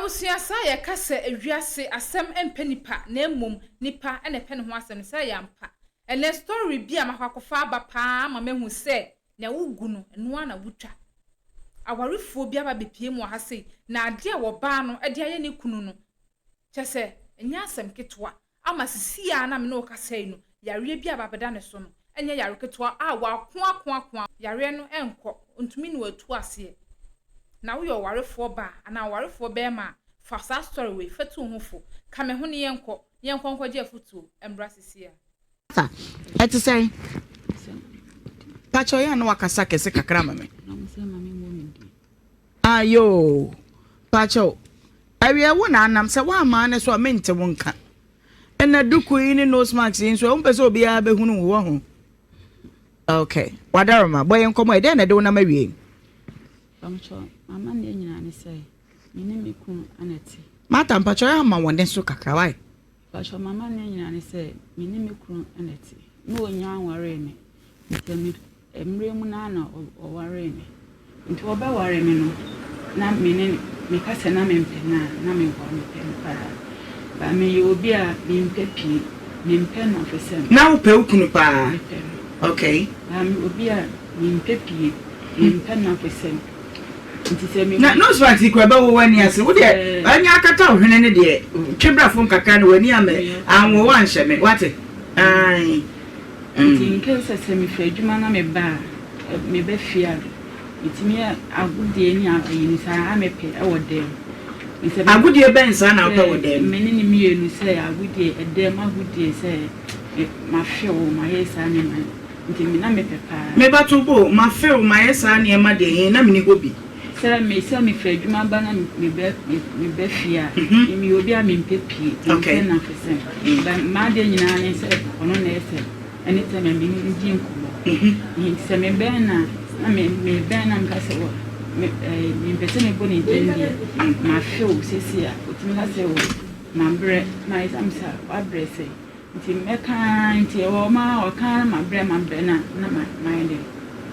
Abusia sa ye kase ewiase asem empenipa na emom nipa ene pene ho asem sa yampa. Ene story bi amakwakofa aba pa ma mehu se na wugu no eno na wutwa. Awarefo bi aba bepie mu ha sei na ade a wo ba no ade aye ne kunu no. Chese enya asem ketwa ama sisia na me no kase no yare bi aba beda ne so no enya yare ketwa a wa ko yare no enko ntumi no atu ase. Na wo yo warefo ba ana warefo be ma fa sa story we fatu hofo ka me ho ne yenko je futu embrasisia fa eti say pacho ya no wakasa kese kakra mame ayo pacho awie wo na anam se wa ma ne so mente wonka ena duku yi ni nose mask yin so umpe so bia be hunu wo ho okay wadaroma boy enkomo e de na de wona mawie pacho mama ne nyina ne say mini meku anati mata mpacho ya ma wonde so kakra wai pacho mama ne nyina ne say mini meku anati no onya anware me ntemi emre mu na na oware me nti oba ware me no na mini me kase na me mpena na me kwa mpena ba me obi a me mpepi me mpena ofesem na wo pe ukunu pa okay obi a me mpepi me mpena ofesem na no swati kwa ba wo wani ase wo de anya akata ohwene ne de twebra kakra no wani ame anwo wa nhye me wate ai nke sese mi fa adwuma na me ba me ba fia itimi agudie ni ayi sa amepe e wodem agudie ben sa na opa wodem me ni mienu se agudie edem agudie se ma fio ma yesa ni ma ntimi na me pepa me ba tubo ma fio ma yesa ni e ma de na me ni gobi sera me se mi fa adwuma ba na me be fia mi obi a me mpepi na fese ba ma de nyina ni se ono na ese anytime me ndi nkumo ni se me be na me be na nkase wo me pese me boni ntendi ma feel sesi a otimi ka se wo ma bre ma isamsa wa bre se nti meka nti wo ma o kan ma bre na ma ende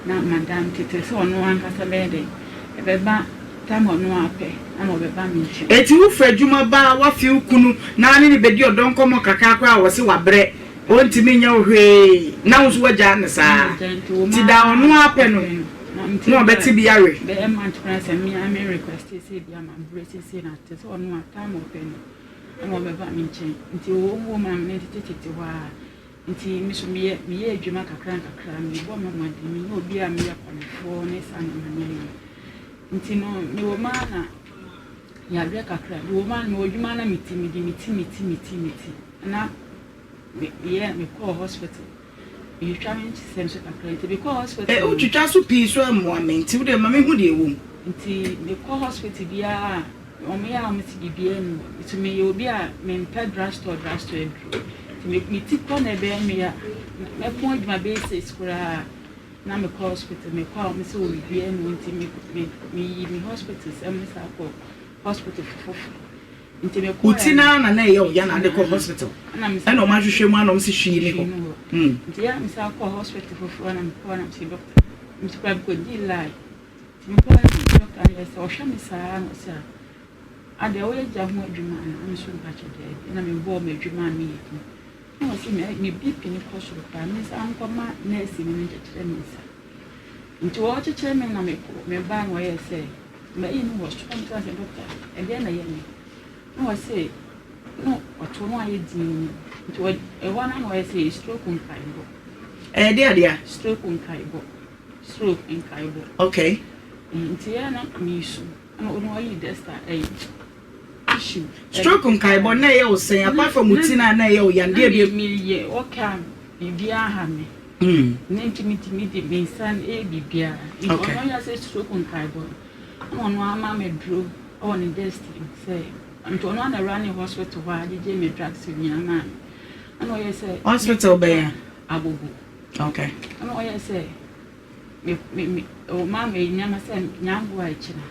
na madam tete so no ankasa be de ebe ba tamo no ape na obe ba mi nti eti wo fra dwuma ba wa fi ukunu na ne bedi odon komo kakra kwa wo se wa bre onti minya ohwe na wo so waja ne sa ti da ono ape no no beti bi yawe be man transfer me am request say bi am break say na te so no time open no obe ba mi nti wo ma me tete wa nti mi so mi ye adwuma kakra mi bo ma di mi no obi a mi ya konfo ne sa na mani nti no mi wo ma na ya bre kakra wo ma no adwuma na miti na me call hospital you trying to send so kakra nti because hospital o twitwa so pi so amoamenti wo de ma me hu de ewo nti me call hospital bia o me ya o ti bia no it me obi a me mpa drugstore nti me ti ko na be me ya me pon djuma be se skura na me call hospital me call me so bia no nti me hospital se me sa ko hospital fofu nti me ko utina na ye o ya na de ko hospital na o ma hwehwe mu anom se hwi ni ho nti ya me sa ko hospital fofu na me ko na me doctor me ko ko di lai me ko doctor ya se o hwa me sa no sa ade o ye ja ho adwuma na me so ba chede na me bo me adwuma mi yi no so me bp ni ko so pa me sa anko ma nurse ni chede me sa nti o chede me na me ko me ba no ye se me yi no was to come to doctor e bia na ye ni no say no oto no aye din nti e wana no say stroke nkaibo dia stroke nkaibo okay nti ya na misu no no aye desta issue stroke nkaibo na ye o sen apart from utina na ye o yande bi mi ye okay bibia ha me nti di bensan bibia okay no ya say stroke nkaibo no no ama me dro on destiny say nto no na running hospital wa je me drugs nyana ano ye say hospital be abubu okay ano ye say me o ma me nyama say nyambo a chira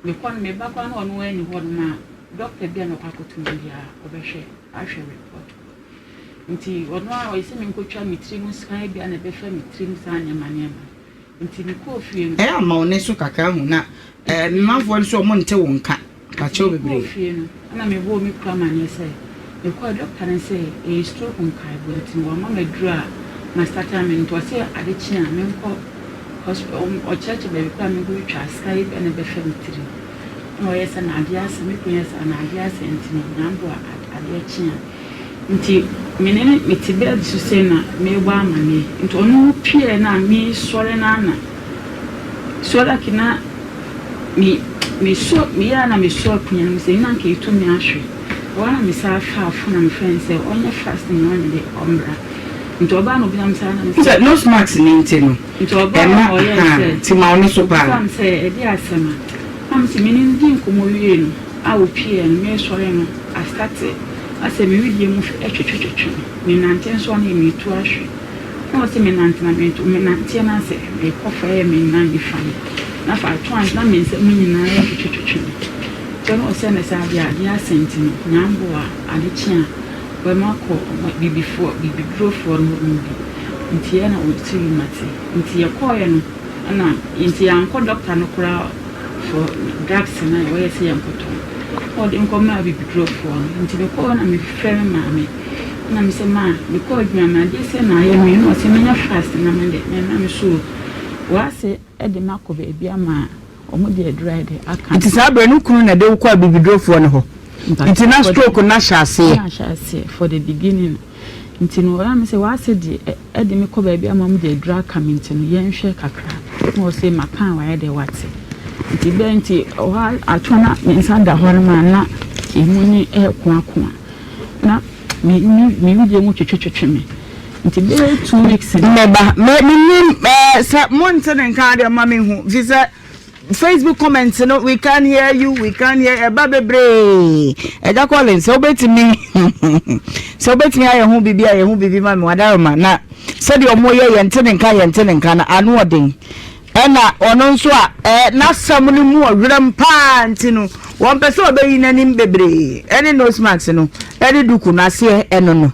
me kon me ba kwa no no ani ho ma doctor bia no kwakotu bia obehwe ahwe report nti ono a o se me nkotwa me trim scan bia na be fa me trim san nyama nti me ko fie ama one so kakra hu na me manfo so mo nte wonka Pacho be brave. And I'm a woman, come and you say, the quite doctor and say, a stroke on Kai, but in one moment, draw my start time into a say at the chin, hospital or church, baby, coming to Skype and a befriended. Oh, yes, and ideas, and ideas, and number at the chin. Nti menene metibel susena me wa mane nti onu pie na me sore na na sore kina me so me ya na me so kunya me se na nke itu me ahwe wana me sa fa afu na me friend say onye fasting on the Obra nti oba no bi na me sa na me say no smacks ni nti no nti oba no oye say ti ma oni so pa am say e di asema am si menene di nkomo wie no a wo pie me sore no I started I said, me with you, me nantin so on me to ash. No, say me nantin, me nantin, I say, me coffee, me nanny funny. Now, for 2 that means that me and I John send us out the idea sentiment, Namboa, Adichia, where Marco might be before, be drove for a movie. In Tiana would see you, Matty, into your coin, and into your uncle doctor no crowd for drugs and I wear say uncle Tom. Or the income be drove for into the corner, me fair mammy. And I'm saying, ma, because my dear say, I am you know, say, many fast and I'm sure. Was it at the Marco baby, a man, or more dear dread? I can't. It is our brand new crew, and they will quite be drove for no. It's not stroke or not shall say for the beginning. Into no, I'm say, was it at the Miko baby, a mom, the drag coming to me, young shake a crab, or say, my can where they watch it. Nti benti oha atwana nsanda horma na imuni kwa na mi wuje mu twetwetwe me nti be 2 weeks meba me sa monte nka de ma me hu visa Facebook comments no we can hear you we can hear eba bebre eja calling so betimi aye hu bibi ma me wadaroma na se de omoye yente nka na anu odin ena ono nso a na sam no mu awram pa ntino won pese obeyi nanim bebre ene no smart no ene duku na se eno no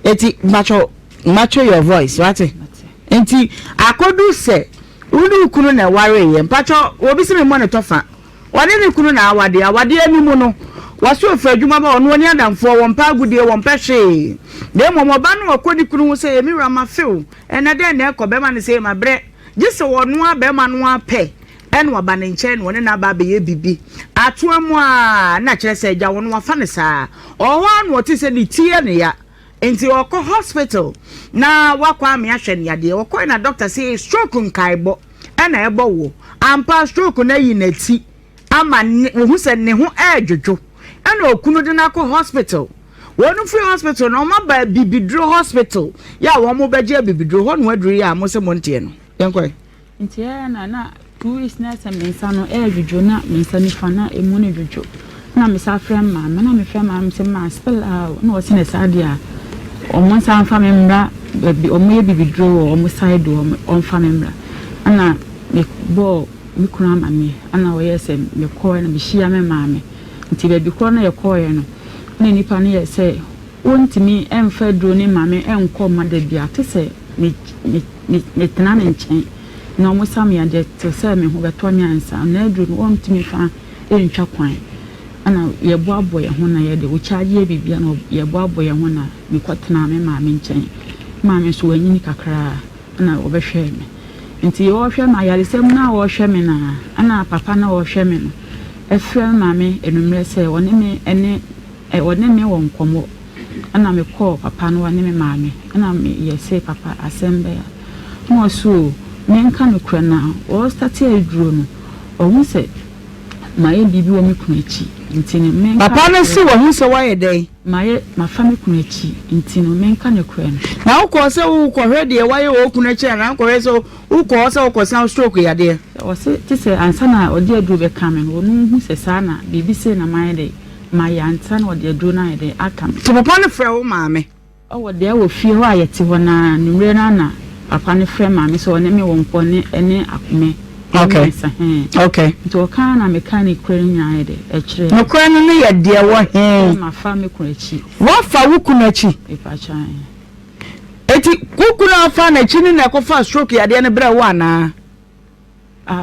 eti macho your voice what enti akodu se unu kunu na ware ye mpacho obi se me mo ne tofa wone ne kunu na awade animu no waso ofa adwuma ba ono ne adamfo won pa agudie won pehwe de momoba no akodi kunu ho se emi rama feel ene de na ekobe ma ne se ma bre Jise wonu abema no ape eno aba ne nche no ne na ba be ye bibi atoamu a na kire se agya wonu afa ne saa oho anu oti se ni tie ne ya enti okọ hospital na wakwa me ahwe ne yade okọ na doctor say stroke nkaibo ena ebo wo ampa stroke na yi na ti ama hu se ne ho adwodwo ena okunu de na ko hospital wonu free hospital no ma ba bibidro hospital ya wo mo beje bibidro ho no aduru ya mo se mo ntie no yankoi nti na 2 weeks na se mensa no adwodwo na mensa ni fa na emu ne dwodwo na me sa frem ma na me frem ma se ma spell na o se ne sa dia o mo sa fa memra bi o mo ye bibidro o mo side o fa memra ana me bo mi kuna ma me ana o ye se me ko na me hia me ma me nti be bi ko na ye ko ye no na nipa ne ye se wontimi emfa dro ne ma me enko ma da bia te se ne tena ne nchen na o mo sam ya de te se me ho beto me ansa na dro no wontimi fa entwa kwan ana ye boabo ye ho na ye de wo chaje bibia na ye boabo ye ho na me kwatena me ma me nchen ma me so wanyini kakra ana wo behwe me nti wo hwe ma yale sem na wo hwe me na ana papa na wo hwe me no efre ma me enumre se woni me ene woni me wo nkomo ana me call papa no woni me ma me ana me ye say papa asembe ya mo so me nka no kra na wo start e duro no o hu se ma ye bibi wo me kunachi ntini me papa no si wo hu se wa ye dai ma ye ma fa me kunachi ntini me nka no kra no na wo ko se wo ko hwe de wa ye wo kunachi na ko hwe so wo ko se wo ko san stroke ya de o se ti se ansa na o de aduro be kamen wo no hu se sa na bibi se na ma ye de ma ya ansa na o de aduro na ye de aka me so papa no frɛ wo ma me o wo de wo fie ho ayete ho na numre na papa ne frɛ ma me so ne me wo nko ne ene akome okay okay to kan na mechanic kwere nyaa de e kire no kwere no ye de wo he ma fa me kunachi wo fa wo kunachi e pa chan eti kukuna fa na chi ni na ko fa stroke ya de ne bra wo ana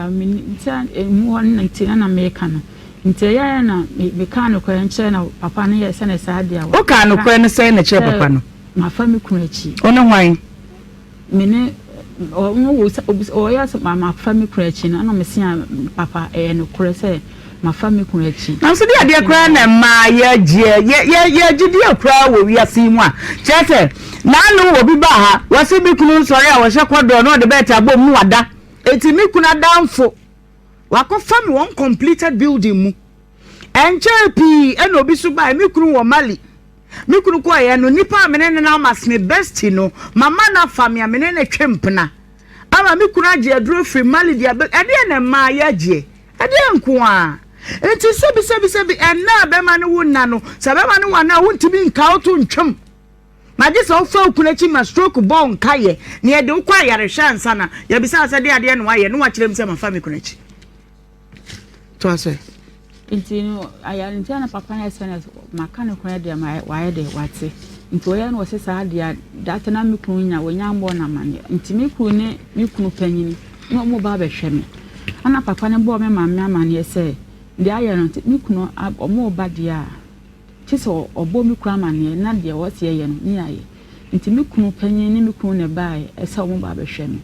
mi ntan mu won na ti na me ka no nti ya na me kan ko enche na papa no ye se ne sa dia o kan no ko ne se ne che papa no ma fa me kunu achi ono hwan me ne o ya se ma fa me kunu achi na me se papa no kure se ma fa me kunu achi na so dia kra na ma ya gidi akra wo wi asi mu a chete na no obi ba ha wase bi kunu sori a wo hye kodo no de beta bom mu wada eti mi kunu adamfo wako fami one completed building mu enchepi eno obi so ba mi kunu wo mali mi kunu ko ye no nipa amene na mas me best no mama na fami amene na twempna ama mi kunu age aduro free mali dia ade na ma ya age ade nko a enti sebi enna be ma no wonna no sabe ma no wana wontimi nka oto ntwem maje so fa okunachi ma stroke ball nkaye ne ye de ukwa yare shansa na ya bisa ase de ade no waye no wa kirem se ma fa mi kunachi to ase nti no aya nti na papa na ese na maka ne kwan de ma waye de wate nti oya no se sa de data na mi kunya wonya mbo na mane nti mi kunu panyini no mo ba be hweme ana papa ne bo me ma me amane ese de aya no mi kunu omo ba de a tiso obo mi kura amane na de wote ye no ni aye nti mi kunu panyini mi kunu ne bae ese omo ba be hweme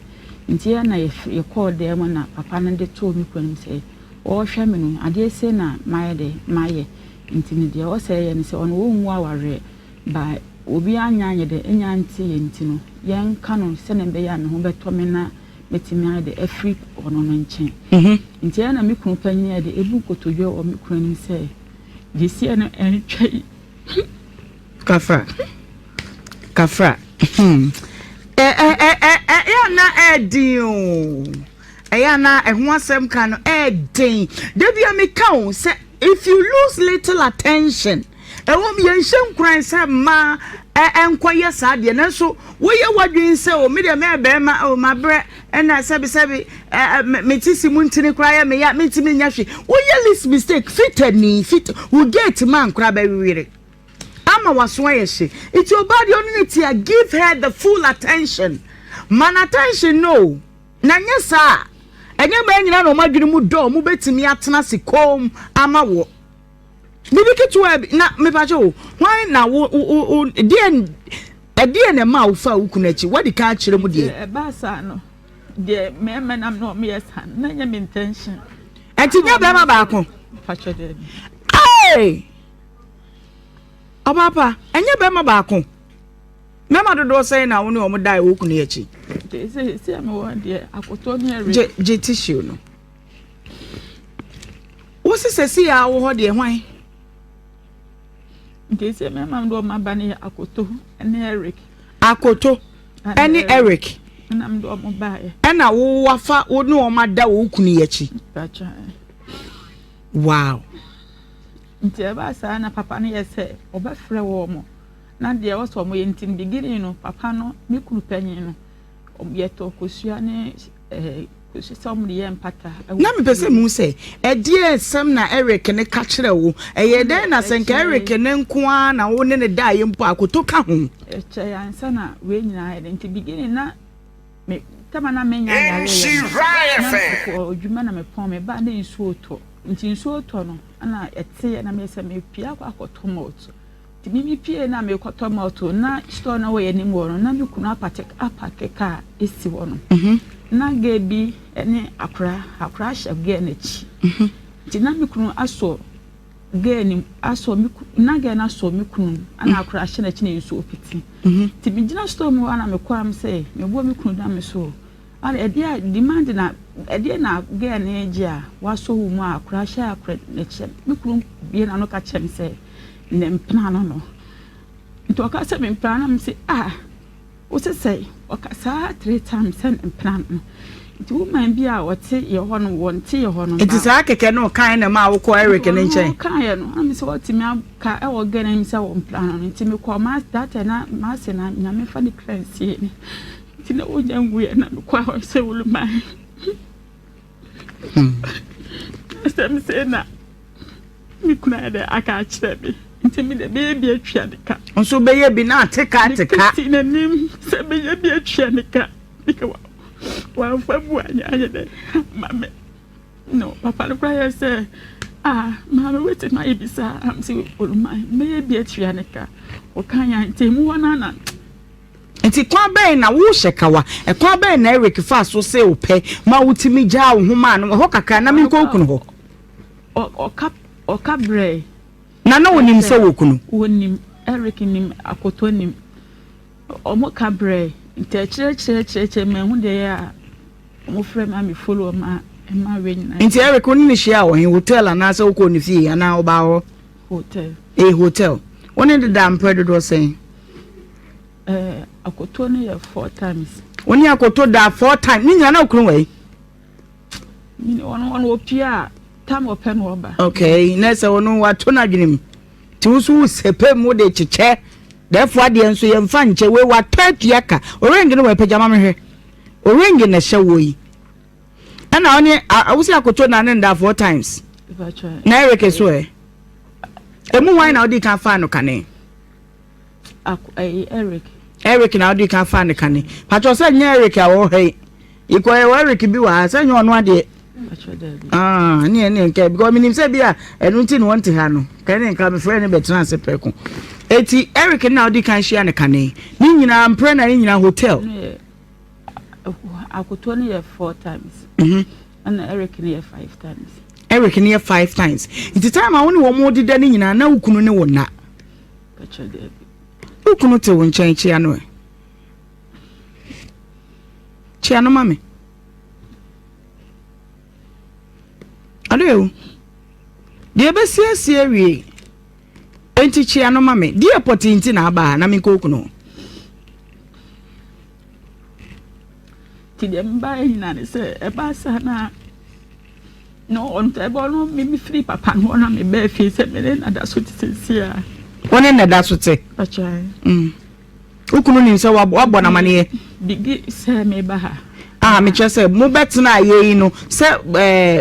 nti ya na ye call de mo na papa ne de to mi kunu se o hweme no ade se na maye nti ne de o se ye ne se ono wo nwu aware ba obi anyanye de enyanti ye nti no yen kanu se ne be ya me ho beto me na metimi ade afri ono no nchen nti ya na mi kunu panyi de ebu kotodwo o mi kunu ni se disi na entwei kafra ya na edion ya na ehun asem kan edin devia me kan say if you lose little attention ewom yenhye nkran say ma enkoye saade na so wo ye wadwen say o me de me be ma o mabre na sebi metisi muntini kra ya me ya metimi nya hwe wo ye list mistake fit wo get man kra ba wiwire ama waso ye hye it's your body only to give her the full attention man attention no na nya sa enye ba nyina no madwene mu do mu betimi atena sikom ama wo bibiki to na me pa jo why na wo die na ma wo fa ukunachi wadi ka kire mu die ba sa no de me menam no me san na nya me intention enti nya ba ma ba ko pa cho de hey papa enye ba ma ba ko me ma dodo say na wo ne o mo dai wo kunachi de se me wo de akoto ni ere je tissue no wo se si ya wo ho de hwan de se me ma ndo ma ba ne akoto ene Eric akoto ene Eric na mdo mo ba e ena wo wafa wo ne o ma da wo kunachi pacha wow nti eba sa na papa ne yese obafre wo mo na de wo so mo ye ntim bigiri no papa no mi kunu panyin no yeto kosua ne kosi somri ye mpata na me pese mu se edie sem na Eric ne ka kire wo eye den na senka Eric ne nkoa na wo ne da ye mpo akoto ka ho eche yansa na we nyina ye nti bigiri na me tama na menya ya ye odwuma na me pon me ba na nsu oto nti nsu oto no ana ete na me se me pia kwa akoto moto ti mimi pia na me koto moto na store na wo ye ni mo no na me kunu apake ka esi wo no na gebi ene akra shage na chi ti na me kunu aso ge ni aso me na ge na aso me kunu ana akra hye na chi na nsu opiti ti bi gina store mo ana me kwam say me bo me kunu da me so ara edia demand na edia na ge na eji a waso wu mu akra hye akra na chi me kunu bi na no ka chem say ne mpana no nto ka se me mpana me say wo se say o ka sa 3 times and mpana no nti woman bi a wote ye ho no wonte ye ho no nti sa keke no kan na ma wo ko Eric ne nchen kan ye no am se wote mi ka e wo gana mi se wo mpana no nti me ko ma data na ma se na nya me fa di cleanse ni nti na wo jangu ye na me ko ho se wo lumai Sem se na mi kuna de aka kire mi nti mi de be atwa de ka onso be ye bi na ateka ti na nim se be ye bi atwa de ka bika wa fa bu anya de mame no papa no cry say Mama, wait till my bisa. I'm saying, oh my, maybe a trianica. Or can I tell me one another? Nti kwa be na wo shekawa e kwa be na Eric fa so se ope ma wutimi gya wo homa no ho kakra na me ko kunu ho o kabre na wonim se wo kunu wonim Eric nim akoto nim o mo kabre nti chire me hu de ya mo frɛ ma me follow ma we nyina nti Eric oni ni hia wo hotel na se wo ko ni fie ana wo ba ho hotel hotel woni de dam predo do say akoto ne 4 times. Oni akoto da 4 times. Ni nyana okunu we. Ni ono opia tam open oba. Okay, na se ono wato na dwenem. Ti usu sepe mu de chiche. Therefore de enso ye mfa nche we watua ka. Orange no we pejama me hwe. Orange na hye wo yi. Ana oni awusi akoto na ne da 4 times. Na Eric so e. Emu wan na odi kan fa no kane. Eric na odi kan fa ne kane. Pacho se nya Eric a wo hei. Iko Eric bi wa se nya ono ade. Ni nke because minim se bia enu nti no nti ha no. Kane nka me frɛ ne betra se preko. Eti Eric na odi kan hia ne kane. Ni nyina mpre na ni nyina hotel. Akoto ne 4 times. And Eric ne 5 times. Eric ne 5 times. Nti time a woni wo mo di da ni nyina na ukunu ne wona. Pacho de ukunu te won chan chia no chia no mame ado de be sie wie enti chia no mame de opportunity na aba na me ko ukunu ti dem ba ina ne se e ba sa na no on te bo no me free papa no na me be fi se me na da so ti sia wone na da so te achai ukunu ni se wabo na mane bigi se me ba ha me che se mo betena ayi no se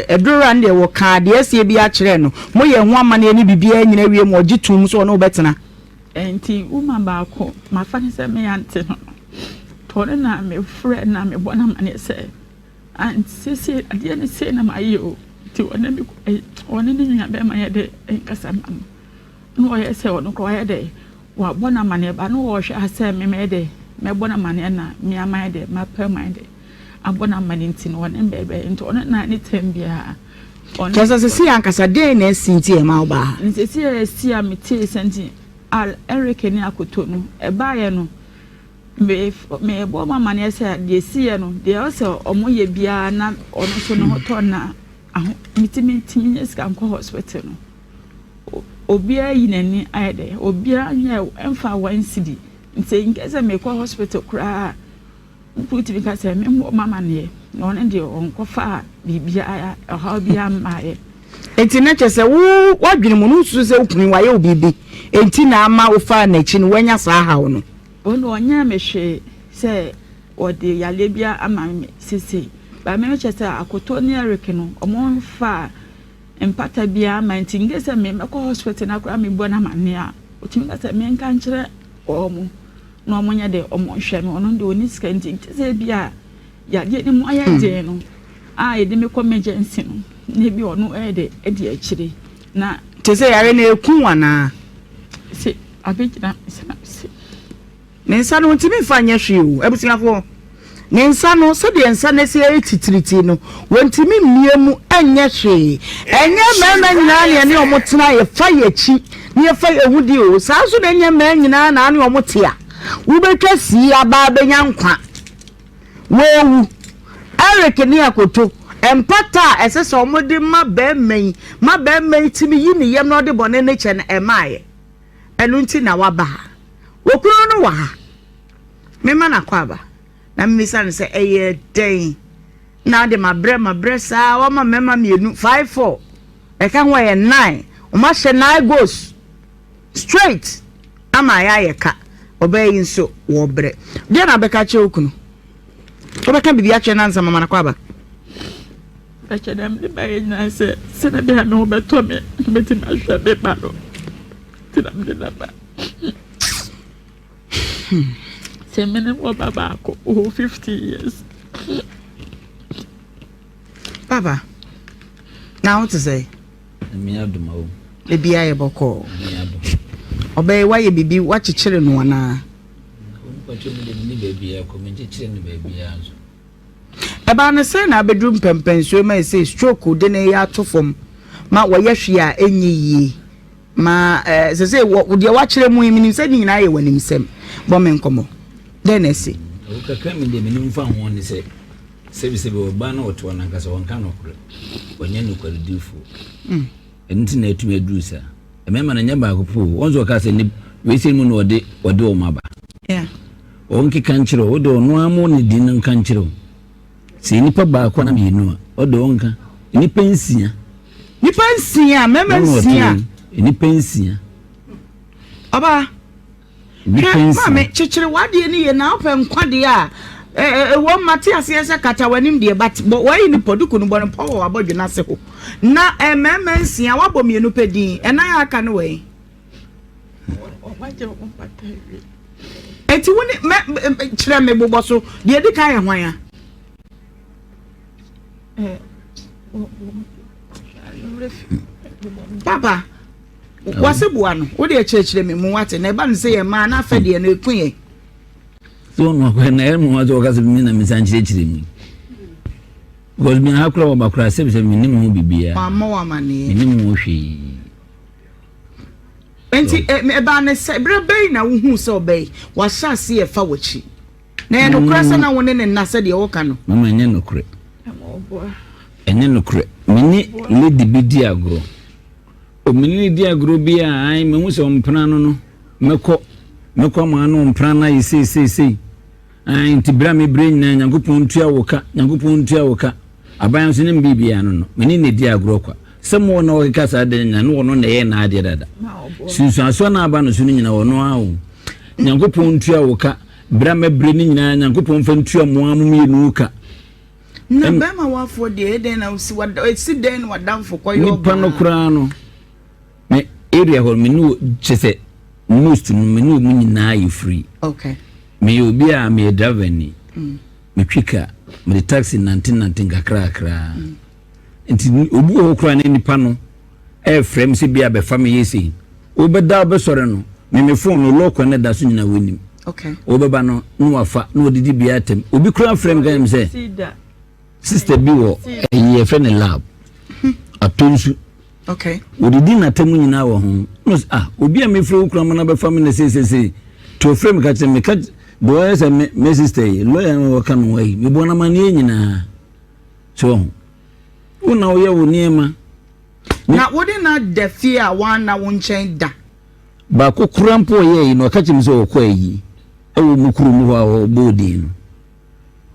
edura nde wo ka de asie bi a kire no mo ye ho amane ni bibia nyina wie mo gitum so no betena enti uma ba ko ma fa ni se me ante no tore na me frɛ na me bona mane se and se ade ne se na ma yi o ti wona me wona ni nya be ma ye de nkasa mam no ye se ono ko ye de wa bona mane ba no wo hwe ase me de me bona mane na me amai de ma pa mai de abona mane nti no wona bebe nti ono na ni tembia ono kasa se si ankasa de na sinti e ma ba nti si a meti senti al Eric ni akoto no e ba ye no me bo ma mane se de si ye no de o se omo ye bia na ono so no hoto na mitimi nyeska nko hospital no obia yinani ayede obia nya emfa wan city nse nkese me ko hospital kura mputi bi ka se me mama ne no ne de onko fa bibia ha bia maaye enti na chese wo wadwene mu no su se ukuni waye obibi enti na ama wo fa na chi no wanya sa ha wo no ono onya me hwe se ode yale bia ama me sisi ba me chese akoto ne Eric no omo fa empata bia ma ntinge se me ko hospital na kura me bo na mane a otimi ka se me nka nkire omo no omo nya de omo hwe no ono de oni ska ntinge se bia ya de ni mo aya de no a ye de me ko emergency no ne bi ono de akire na te se yare na eku wana se abegina se ne nsa no ntimi fa nya hwe o ebusiafo ne nsa no so de nsa na se etitiriti no wontimi miemu anya hwe enye mema nyina ne omotena ye fa ye chi ne fa ehudi o saa so de enye mema nyina na ne omotea wo betwa si aba benya nkwa wowu Eric ni akoto empata esese omode ma be men timi yi ni yem no de bone ne che na emaye enu nti na waba wokuru no wa mema na kwaba na mmisa ne se eye den na de mabre sa wa ma mema mienu 54 e ka ho ye 9 o ma hye 9 goes straight ama ya ye ka obey nso wo bre de na beka che okunu obeka bibi a che na nsa mama na kwaba ache dem de baye na se na be ha me obeto me beti ma hwe be ba lo ti na me na ba se mene mo baba ko 50 years baba now what to say Me adoma o. Ebia ye boko. Obey why ye bibi watch chire no ana. Kwacho me ni baby ya ko me chire ni baby ya so. Eba ne say na bedroom pempensuo ma say stroke de ne ya to fom. Ma wo ye hwe a enyi yi. Ma say wo de wa chire mu imi ni say ni na ye wanim sem. Bo me nkomo. Den e say. O kakra me de me ni mfa ho ni say. Sebi oba na oto na nkasa wonka no kure. Wanya no kwari difo. Enti na etumi adrusa. Emema na nya ba kopo. Wonzo ka say ni we say mu no ode o maba. Yeah. Onki kanchiro ode ono amo ni din nka nchiro. Se nipa ba ko na me nu a ode onka. Nipa nsia. Nipa nsia, mema nsia. Nipa nsia. Aba. Nipa nsia. Mama chichire wade ni ye na open kwade a wo Matias yesa kata wanim de but why ni poduku no bon power abodwena se ho na mema nsia wabɔ mienu pedin ɛna ya aka no we eti woni kyerɛ me bobɔ so de di kan hwan ya papa wase bua no wo de kyerɛ me mu wate na ba no se ye ma na afɛ de no ekuye so no ko na er mu wazo ka se mi na mi san chire mi because mi ha kura wa bakura se mi ni mu bibia mama wa mane ni mu hwe enti e ba ne se brebe na wo hu se obey wa sha se e fa wachi na e no kura se na woni ne na se de wo ka no mama enye no kure enye no kure mi ni lady bidi agro o mi ni di agro bi a ai me hu se ompra no meko ma no ompra na yi sei nti bra me brain na Nyankopɔn ntua woka aban so ne mbibia no meni ne di agro kwa semo na wo kasa de nya no no na ye na ade dada sunsuaso na aba no so nyina wo no awo Nyankopɔn ntua woka bra me brain nyina Nyankopɔn fa ntua mo amu mienu ka na ba ma wafo de eden na usi den wadamfo koyo ni pano kra no me area hol menu chese most menu mu nyina yi free okay me obi a me driver ni me twika me taxi 19 kakra enti obi ho kra na nipa no e frame se bia be fa me yesi obeda obesore no me phone no lock na da so nyina woni okay obeba no no wafa no odidi bia tem obi kra frame ga em se sister bi wo e friend lab atonsu okay odidi na tem nyina wo ho no obi a me frame kra na be fa me na se to frame ka tem me ka boy say me sister lawyer no kan way me bona manie nyina so una wo ye wo niema na wodi na defia wan na won chen da ba ko kurampo ye no ka chim so ko yi e wo mukuru mu ho bodi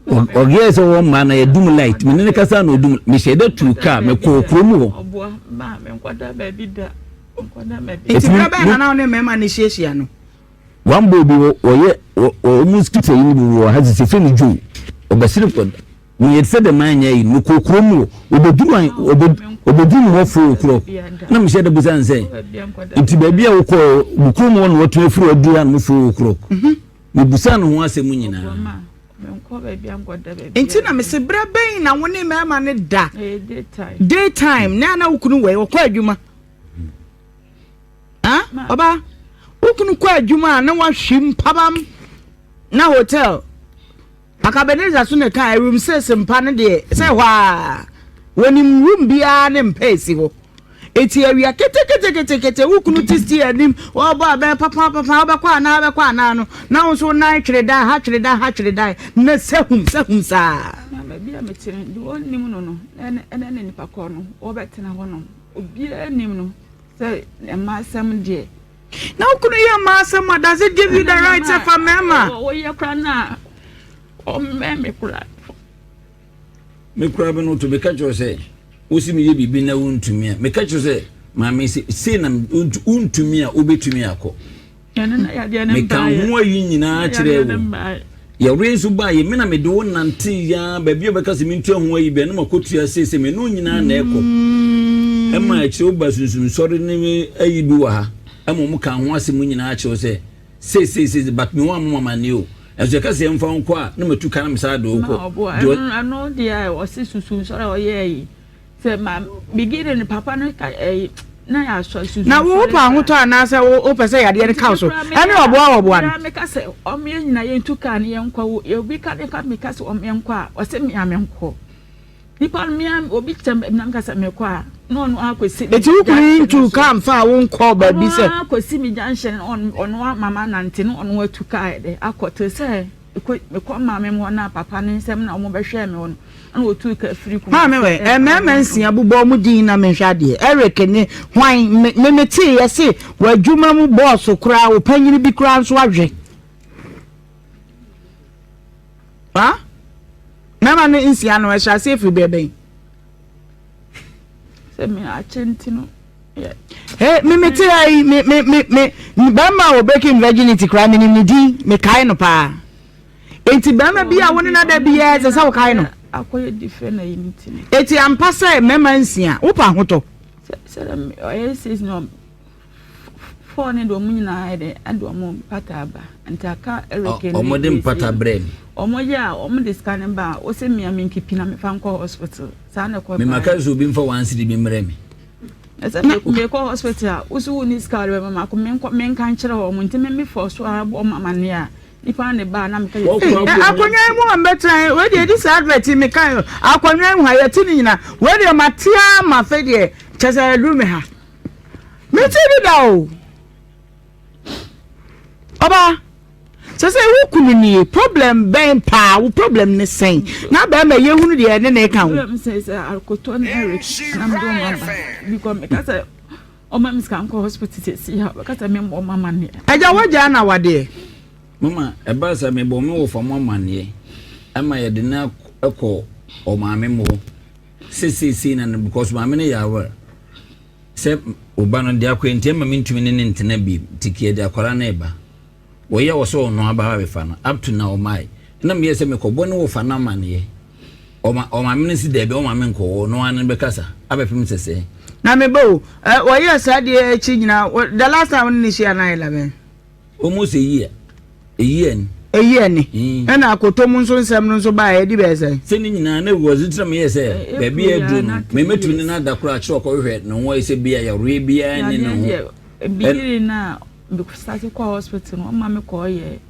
no o ge so wo ma na ye dum light me ne kasa na dum me shede tu ka me ko kurum ho obo ma me nkwada ba bi da nkwada ma bi iti bra ba na ne mema ne hiehyia no one baby oye o mosquito yi bi wo ha se fe ni ju obasire ko we had said the man ye no kokrom oboduru wo fo okro na me shede busan say nti ba bia wo ko bukrom wo no wato afuru adura no fo okro me busan ho asem nyina nti na me se bra ben na woni mema ne da daytime na wukunu we wo kwa adwuma oba wukunu kwa adwuma na wahwim pabam na hotel akabeneza so ne kan room sempa ne de se hwa woni room bia ne mpesi ho eti awia kete wukunu tisti anim wo ba be papa obekwa na no na wo so na twere da ha twere da na sehum sa na bia metire di onim no ene nipa ko no obetena ho no obi anim no se ma asem de na wukunu ya ma asem does it give you the right of a mema o ye kra na o me kura be no to be catch you say wosi me ye bibi na wontumi a me catch you say ma me say na wontumi a obetumi akọ na ya de na me kan ho ayi nyina kire wo ya rensu ba ye me na me de wo nante ya ba bia be kase me ntua ho ayi be na makotua say me no nyina na ekọ e ma kire wo ba sunsun sori ne ayi bi wa ha e mo kan ho ase mu nyina kire say but me wa mama ne o as you can say mfa nko a na matuka na msa do ko ano dia o se susun so o ye yi say ma begin ni papa no na ya so su na wo pa hoto anase wo pese yade ne kaw so ene obo an me ka se o me nyina ye ntuka ne ye nkwa wo ye bi ka me ka se o me nkwa o se me amenkọ nipa me obi tem na me ka se me kwa no akwesi eti ukuri ntu ka mfa wo nkọ ba bi se akwesi mi junction on mama nante no on atuka de akoto se me kwa mama me na papa ne nsem na o mo behwe me won ana otu ka free ku ma me we emema nsia bobọ mu din na me hwade Eric ne hwan me meti yesi wadwuma mu boss kura wo panyini bi kura nso ahwe ha na ne nsia no ehya se free bebe se me achentino me meti ai me ba ma wo breaking virginity kura me ni din me kai no pa enti ba ma bi a woni na da bi ya se sa wo kai no akoye different na unity eti ampasa mema nsia wo pa hoto se says no for ne do munyina ede ado mo pataba antaka ereke o mo dem patabrem o mo ya o mo discan ba o se mi aminkipi na me fa nko hospital sa na ko me makazo bi mfa wan sidi bi mremi ese me ko hospital usu ni scar be mama ko men kan kire ho mo ntime me for so abo mama ne a nipa ne ba na me ka akonya mu ambetan we dey this advert me kan akonya mu ha yeti ni nyina we dey matia ma fe dey chese lume ha me ti bi da o oba chese wo kunu ni problem ben pa wo problem ne sen na ba ma ye hunu de ne ne kan problem say alkoto na Eric na mdo mama because me ka say o ma miska nko hospital si ha ka say me mama ne aja waja na wade mama eba sa me bo me wo famo mane ama ye de na ekọ o ma me mo sisi na because ma me ne yawa se oba no de akwenti ama me ntumi ne ntena bi tikie de akwara na eba wo ye wo so no aba we fa no up to now my na me se me ko bo ne wo fa na mane o ma me si de be o ma me nko no an be kasa abepem sese na me bo wo ye sa de echi nyina the last time ni shi na 11 almost a year ni ena akoto mu nso nsem no nso ba e di be se ni nyina na wo zitra me yese ba bi adru me metu ni na da kura kire ko hwe no wo ise bia ya re bia ni no bigiri na be start ko hospital no ma me ko ye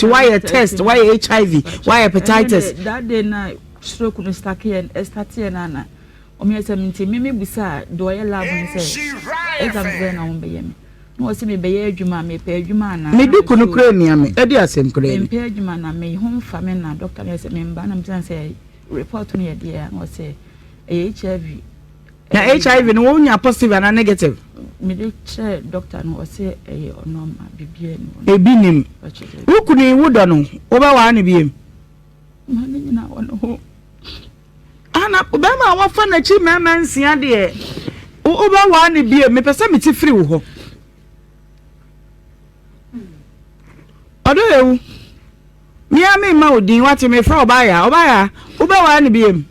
why a test why HIV why hepatitis that day na stroke no start na o me yese minti me busa do ye lab ni se exam na wo be ye me no se me be ye adwuma me pe adwuma na me du kunu kura ni ame e di asem kura me pe adwuma na me home family na doctor me se me mba na me say report no ye dia no se HIV na HIV no wonya positive and negative me dey check doctor no say normal bibia no ebi nim wukuni wudo no wo ba wa ne biem ma ne nyina wono ho ana ba ma wa fa na chi mema nsia de wo ba wa ne biem me pese me ti free wo ho odo ewu mi ami ma odin wati me fra obaya wo ba wa ne biem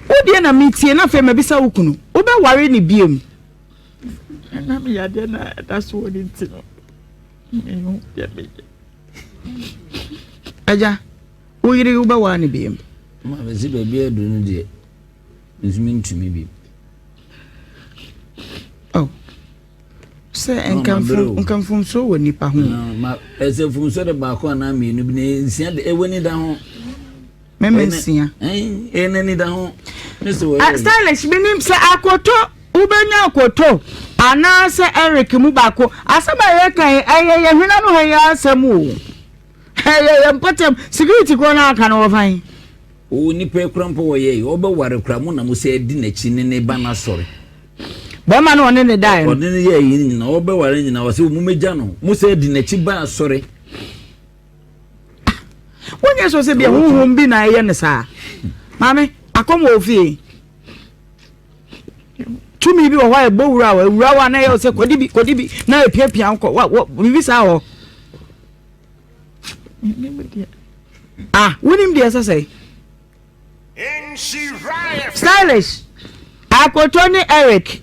Odi na mitie na fe mabisa wukunu wo be ware ni biem na me yade na that's what it no you ya be aja wo yiri wo be ware ni biem ma be si be bi edu no de nzumi ntumi bi oh se enkan so woni pa ho ma ese fun so de ba ko na mi nu bi ne nsia de ewoni da ho memensia eneni da ho stylish minim se akoto ubenya akoto ana se Eric mu bako asaba ye kan ayeye hwena no he ya asemu ayeye mpatem security ko na aka no fan o ni pe krampo wo ye o be ware kramu na mo se di na chi ne ba na sori ba ma no ne dai o ne ye yi na o be ware nyina wo se mu meja no mo se di na chi ba sori wonye so se bia huhum bi na ye ne sa mame akomo ofie tumi bi wo wa ebowura wa na ye se kodi bi na epiapia nko bibi sa ho wonim dia so say stylish akotoni Eric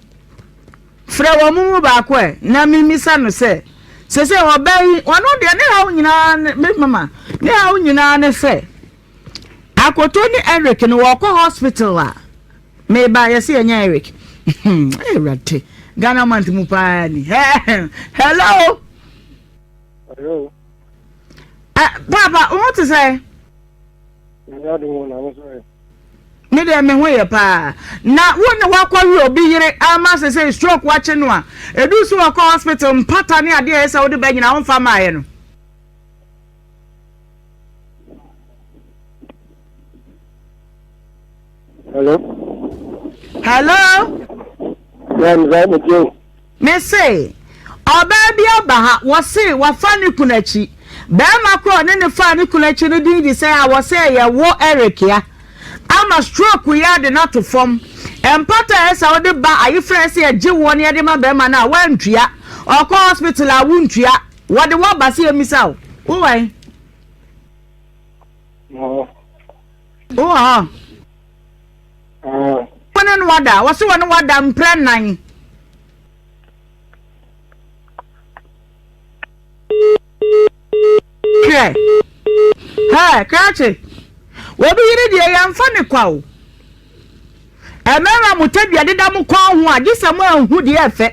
fra wo mu ba ko na mimisa no se se obai wono de ne ha nyina me mama na wo nyina ne se akoto ni Eric no wo ko hospital a me ba ye se enya Eric eh rate Ghana man mu pa ni hello hello papa what to say ya do wona mo so me de me ho ye pa na wo ne wa kwa wi obi yire ama se stroke wa che no a edu so wa ko hospital mpata ne ade e se wo de ba nyina wo fa ma ye no hello me say oba bia ba ha wo se wa fa ne kunachi ba ma kro ne fa ne kunachi no din di say a wo say ye wo Eric ya ama stroke ya de not to form empata esa wo de ba ayi friends ye je wo ne de ma ba ma na wa ntua oko hospital a wo ntua wo de wo ba se emisa wo wai Wọ́n ní wada, wọ́n sì wọ́n ní wada mpẹ́ nan. Kẹ́ kẹ́ẹ̀kì, wọ́n bí yìí di ẹ̀yà nfa ní kwa o. Ẹ̀mẹ́rẹ́ mu tẹ́bi ẹ̀dídá mu kọ́ ọ̀hún a, jísẹ̀ mu ẹ̀hún di ẹ̀fẹ́.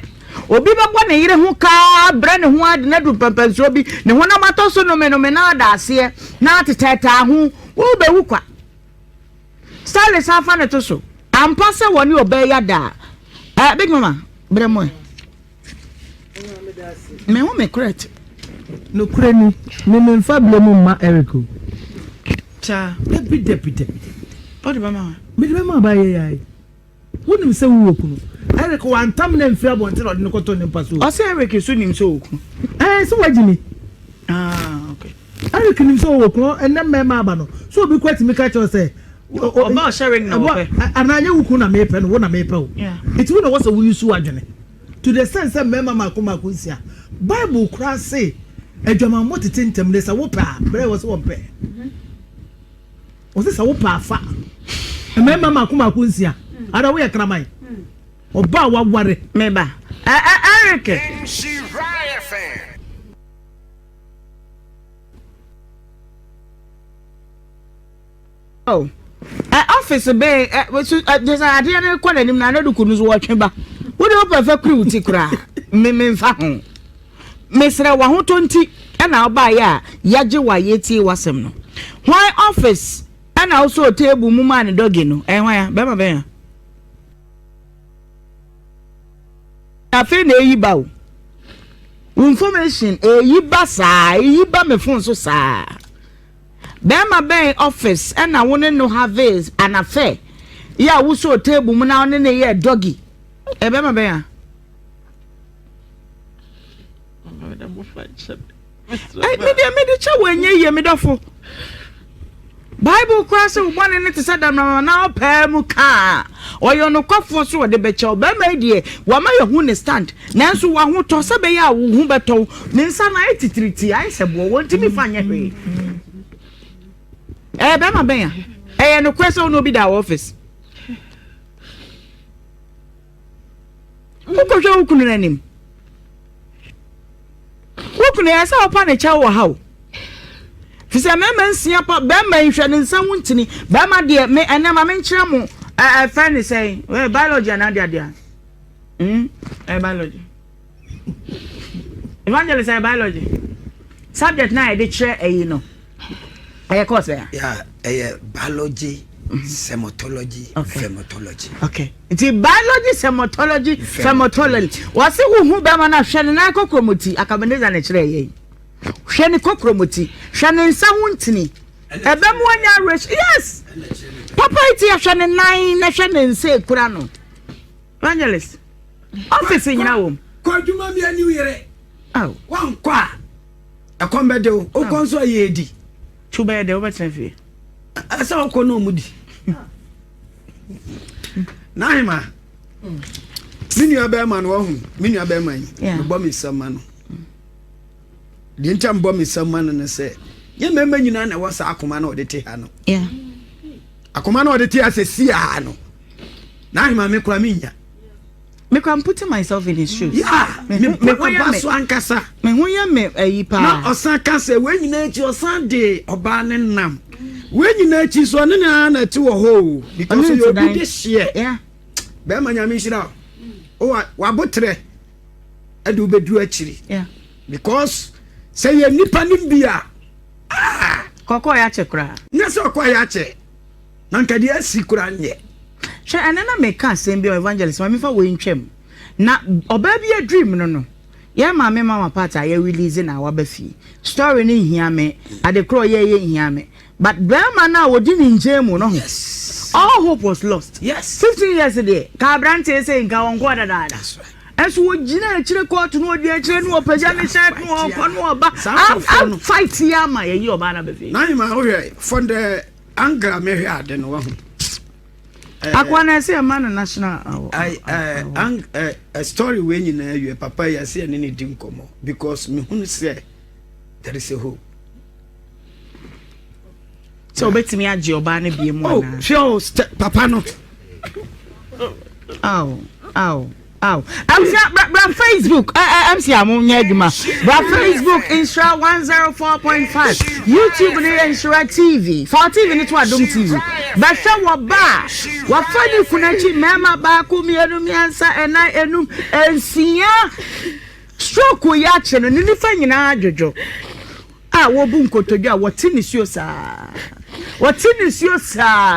Obi bẹ́ bọ́ ní yìí hu kaa brẹ́ ní hu adi n'edu pẹ̀pẹ̀ nsuo bi, ní hu náà ma tọ́ so nomi náà dà aseɛ, náà tètè ahún, wọ́n bẹ̀ wú kwa. Style safa ne to so. Ampa se woni obeya da. Big mama, bremo. Me ho me correct. No kreni, me mfa blemu ma Erico. Cha, Deputy. Odi mama. Me de mama ba ye yayi. Wonim se wo kunu. Eric wan tam na mfia bonte na odi nkoto ne paso. O se Eric so nim so oku. So wajimi. Okay. Eric nim so wo kunu enne mema aba no. So obi kwati me ka cho say about sharing no okay. Ananya wuku na mepe no wo na mepe o. Yeah. It wo na wo se wo yusu adwene. To the sense that mema makoma kunsia. Bible kra say adwama motete ntem le sa wo pa, bre wo se wo pe. O se sa wo pa fa. Mema makoma kunsia. Ada wo ye kraman. Oba wa ware meba. Eric. Oh. Office be just ade na ko nanim na na duku nuzo wotwe ba wo de opa crew ti kura me mfa ho mesra wa ho tonti na oba ya yaje wa yeti wasem no why office na also table mu man dogi no hwan ya be ma be ya afi na eyi ba o information eyi ba sa eyi ba me phone so sa Bema ben office and I want no have is an affair. Ya wo so table mu na ne ye doggy. Bema ben. Me de cha wenye ye me dofo. Bible class one ne te sadam na pa mu ka. Oyo no kwafo so de be cha bema die wa ma ye hu ne stand. Nanso wa ho to se be ya wo hu beto. Ne nsa na etitriti ai se bo won ti mi fanye hwe. Bema ben ya. No question no be that office. Uko jo ukunu nanim. Ukunu ya sa opa ne cha wo hawo. Fisa mema nsia pa bema nhwe ne nsa wuntini. Bema de me enema me nkyere mo friend say, biology na dia. Biology. Evangelist say biology. Subject na e de kire eyi no. Course Yeah, biology, sematology, pharmacology. Okay. It's biology, sematology, pharmacology. What's it who be man na hwe na kokromoti akabeneza na kire ye. Hwe ne kokromoti, hwe ne nsa wuntini. Ebe mu anya race. Yes. Papa iti hwe ne nan na hwe ne nsa ekura no. Evangelist. Office nyina wo. Ko djuma mi ani yere. Oh. Wan kwa. Akombe de o konso ye di. Chuba de obetenfi. Asa ko no mudi. Naima. Mini abema no hu. Mini abema yi. Me bo mi sama no. Di ntam bo mi sama no ne se. Ye mema nyina na wasa akoma na odete ha no. Yeah. Akoma na odete asesi ha no. Naima me kura minya. me can put myself in his shoes. Yeah, me baso ankasa. Me hu ya me ayi pa. Na osan kasa we nyina echi osan de oba ne nam. We nyina echi so ne na ti wo ho because you be this share. Yeah. Be ma nyame shira. O wa botre adu bedu achiri. Yeah. Because say ye nipa nim bia. Koko ya che kura. Nyese okwa ya che. Na nkade asi kura nye. She anana make asem bi evangelist ma me fa we ntwem. Na oba bi a dream no. Ye ma me mama part a ye release na wa ba fi. Story ni hia me, ade kro ye hia me. But Brahma na wodi ni njemu no. Yes. All hope was lost. Yes. 15 years ago, ka brante say nka won kwa dada. That's right. Eso wo gina e kire court no odi e kire no opagya me shet no okọ no oba. I'm fight ya ma ye oba na be fi. Na ima o here from the anger me here ade no wa ho. Akwana say man national a story when you know you papa ya say any dim komo because me hu say there is a hope. So betimi age oba na bie mu na. Oh, sure papa no. Ow. I'm Facebook. I'm see am nya aduma. Bra Facebook Instra 104.5. YouTube ni Instra TV. For TV ni to Adom TV. Ba sha wo ba. Wa fani kunachi mema ba ku mienu miansa enai enum ensia. Stroke ya che no ni fa nyina adwojo. Wo bu nkotodwa wo tinisio sa.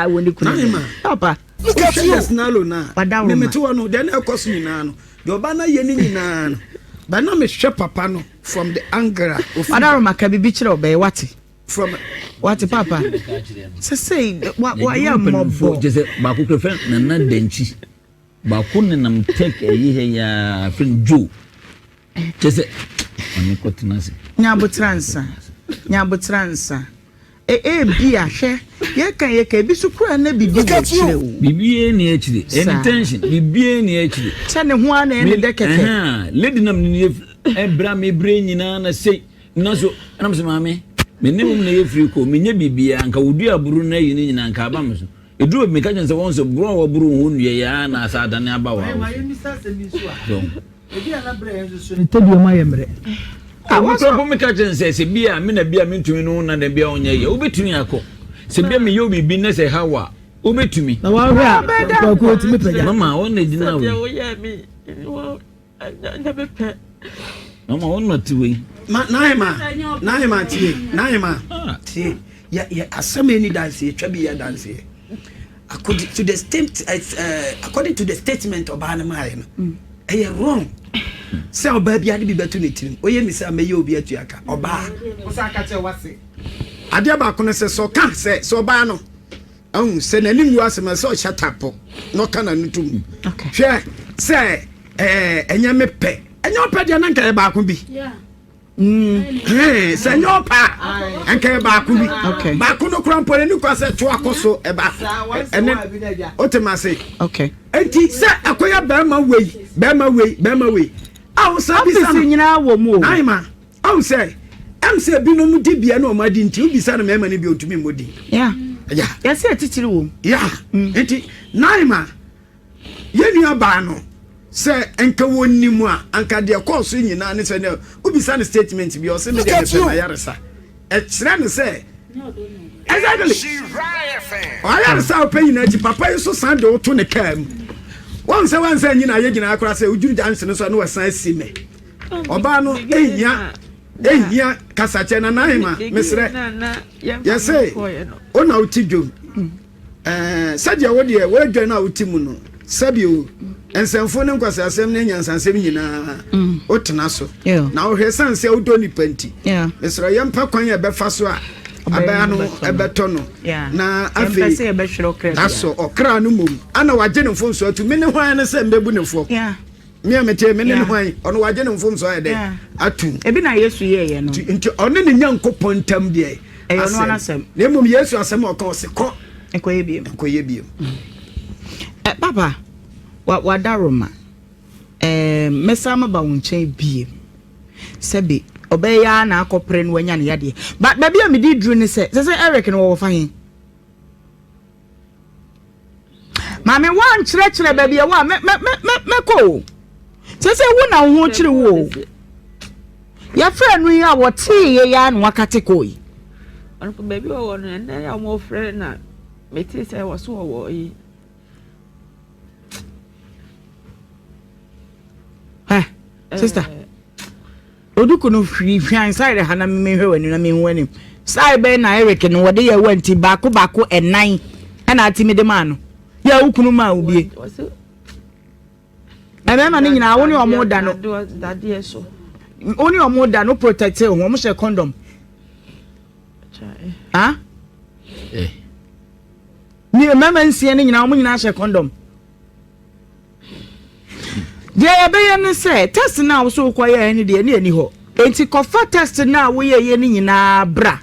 Woni kuna. Papa. Look at you na. Me metu no den ekoso nyina no. The oba na ye ni nyina no. Ba na me hwe papa no from the anger of Adaro maka bibi kire obe wati. From what papa? Say what ya mobo. Just ba ku kre na denchi. Ba ku ne nam take eyi ya friend Joe. Just oni ko tinase. Nyabutransa. Bia hwe ye kan bi sukura na bibi chire wo bibi ni achire any tension bibi ni achire se ne ho ana ne de keke lady nam ni ebra me bre nyina na sei na so anam se maame me nim na ye free ko me nya bibi anka wodu aburu na yi ni nyina anka aba me so eduro me ka jen se won so bro wa buru ho nue ya na asa adane aba wa ma ye mi sa se mi so a ebi ana bre enzo so ni tedio ma ye mre What so me catch and say bia me na bia me ntumi no na de bia onye ye obetumi akọ se bia me yo bibi na se hawa obetumi na wa hwe a ko otumi pega mama won na dina we wo ya mi wo anya bepe mama won not we naima tie ya asame ni dance twa bi ya dance according to the statement of Banama wrong. Say oba bia de bi betu ne tirim oye mi say ameye obi atuaka oba osaka che wase ade ba kono se so kan se so ba no ahun se na limu asema se o shatapo no kana nutum okay hwe se enya me pe enya opa dia na nka ba ko bi se enya opa anka ba ko bi okay ba ko no krampo ni ko se to akoso e ba ene otemase okay enti se akoya ba ma wei aw sabi sana nyina wo mu naima aw say am say binom di bia na o ma di nti obi sana mema ne bi otumi modi yeah ya say titiri wo yeah enti naima ye nua ba no say enka wonni mu a anka de course nyina ne say na obi sana statement bi o say me de pe ma yaresa e kire ne say exactly ayaresa o pe nyina ji papa yi so san de o to ne kam one say nyina ye gina akora say ujuru janse no so no wasan sime oba no ehia kasache na naima mesre ye say ona utidwom sadia wo de we dwan na utimu no sabio ensemfo ne nkwasa asem ne nyansansem nyina otena so na wo hwesan say odo ni panti mesre ye mpa kwan ye befa so a abaya no ebeto no na afi aso okra no mom ana waje ne mfom so atu me ne hwan ne se mbebu ne fo me amete me ne hwan ono waje ne mfom so ede atu ebi na yesu ye no nti ono ne nyankopon tam de ono anasem ne mom yesu asem o ka o se ko ekoye biem papa wa daroma mesama ba wonchen biem sebi obeya na akopre no wanya ne yade but baby a me di dru ni se Eric no wo fa hin Mami wan chere baby wa me ko. Say wo na ho chere wo. Ya friend no ya wo tie ye ya no wakate koi. Anko baby wo no na ya mo friend na me tie say wo so wo yi. Sister. Oduko no free inside the hana me hwe wani na me hu anim. Sai be na Eric no wode ye wanti baako enan. Na ati me de ma no. Ya ukunu ma ubie. Ebe ma ni nyina wo ni omo da no. Dadie so. Oni omo da no protect e ho mo she condom. Ha? Ni mama nsie ni nyina mo nyina she condom. De ebe ye ne say test na wo so koye ni de ni ho. Enti kofa test na wo ye ni nyina bra.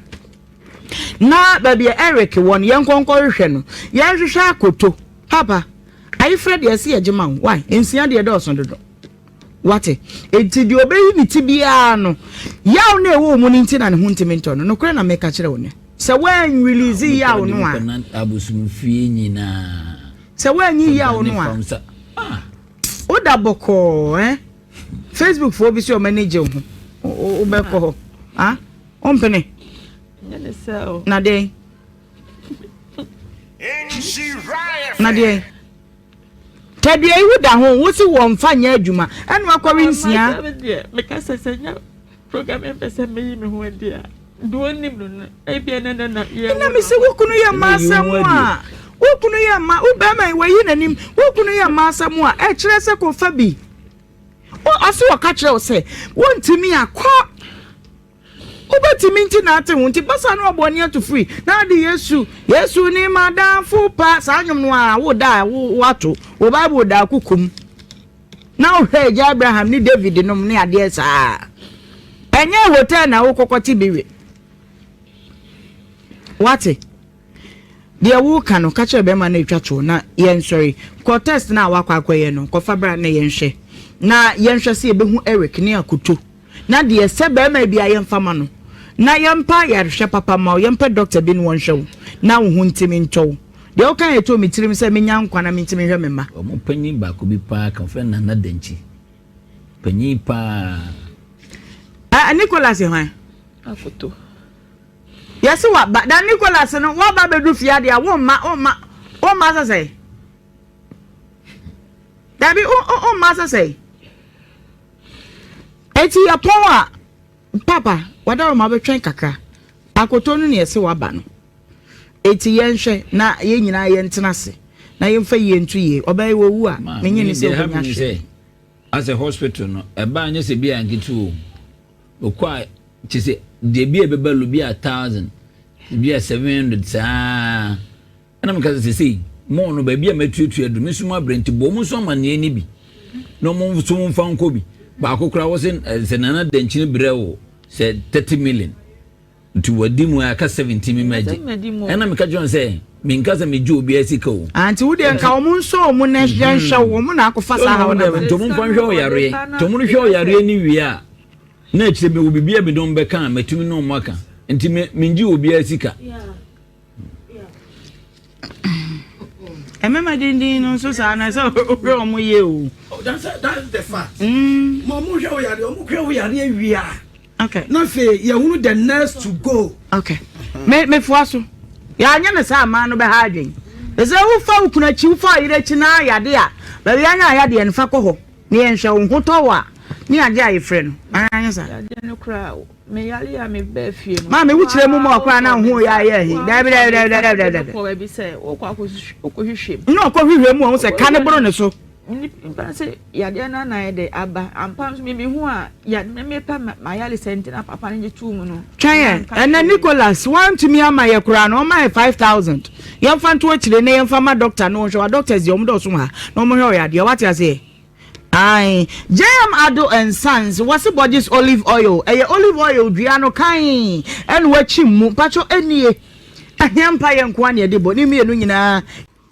Na baby Eric won yen konko hwehwe no. Yen hwehwe akoto. Papa, I Fred yes ye jema why? Ensia de do so dodo. What? Enti de obeyi ni tibia no. Yaw na ewo mu ni nti na ne ho ntimento no. No kure na make kire wo ne. Se wan release yaw no a. Abusum fie nyina. Se wan yi yaw no a. Oda boko Facebook for bi so manage ho. O be ko. Ah? Ompene. Na dey. Nadia Tadia you da ho wo si wo mfa nya adwuma enu akwari nsia me ka sesenya program empese me yi me ho dia do nim no e bia na ya me se wo kunu ya masam a wo kunu ya ma wo ba mai wayi nanim wo kunu ya masam a e kire se ko fa bi o aso wo ka kire wo se wo ntimi akọ Obati minti na ate wonti basa no oboni to free na de Yesu ni madam fu pa sanyum no a wo da wo ato wo Bible da kukum na o hwe Abraham ni David no ne ade sa enye hotel na wo kokoti biwe wate de wo kanu ka che be ma na etwacho na yen sorry ko test na wakwa akwaye no ko fabra na yen hwe na yen hwe se be hu Eric ne akoto na de se be ma bia yen fama no na yampa yarhwe papa ma yampa doctor bi no won hwe na wo hu ntimi ntow de o kan eto mitirim se menya nkwa na mitimi hwe mema o mo panyi ba ko bi pa kan fe na danchi panyi pa Nicholas hwan akoto yesi wa ba da Nicholas no wa ba bedu fia de a wo ma sa say dabi o ma sa say eti yapon a papa wada ma betwen kakra akoto no ne yesi wa ba no eti yenhwe na ye nyina ye ntenase na ye mfa ye ntu ye obai wo wu a menye ni se onya hwe as a hospital no eba anya se bia ngitu okwa chise de bia bebalu bia 1000 bia 700 saa ana mka se mo no ba bia matutu adu mesuma brent bo mu so amane ni bi no mo so mfa nko bi ba akokura wo se nana danchine brewo se 30 million to wadimu aka 70 mimaji ana mka jon se minkaza meju obi asika o anti wo de nka wo mu nso mu na hwehwe wo mu na akofa sa ha wo to mu mfa hwe o yare to mu hwe o yare ni wi a na ekire me wo bibia be don be kan matumi no maka nti minji obi asika emema dindin no so sa na so hwe o mu ye o that's the fact mo mu hwe o yare o mu hwe o yare wi a okay na fe ye hunu the next to go okay me fuaso ya anya na sa ma no be ha adwen eze wo fa ukuna chi wo fa ire chi na yade a ba ya nya yade en fa ko ho ne en hwe wo hoto wa ni ade aye frɛ no anya sa yade no kra me yale ya me ba fie no ma me wukyire mu ma okra na ho ya ye hi da ko be say wo kwa ko hwehwem no ko hwehwem wo se ka ne boro ne so ni pense yade na na de aba ampam so me hu a ya me pa ma yale senti na papa ne tu mu no twan and Nicholas want to me ama ye kura no my 5000 yam fan to akire ne yam fa ma doctor no hwe doctors ye omdo so ha no mo hwe yade what you say ai JM Ado and Sons was bodies olive oil olive oil dua no kan en wachi mu pacho enie ahempa ye nko ane de bo ni mienu nyina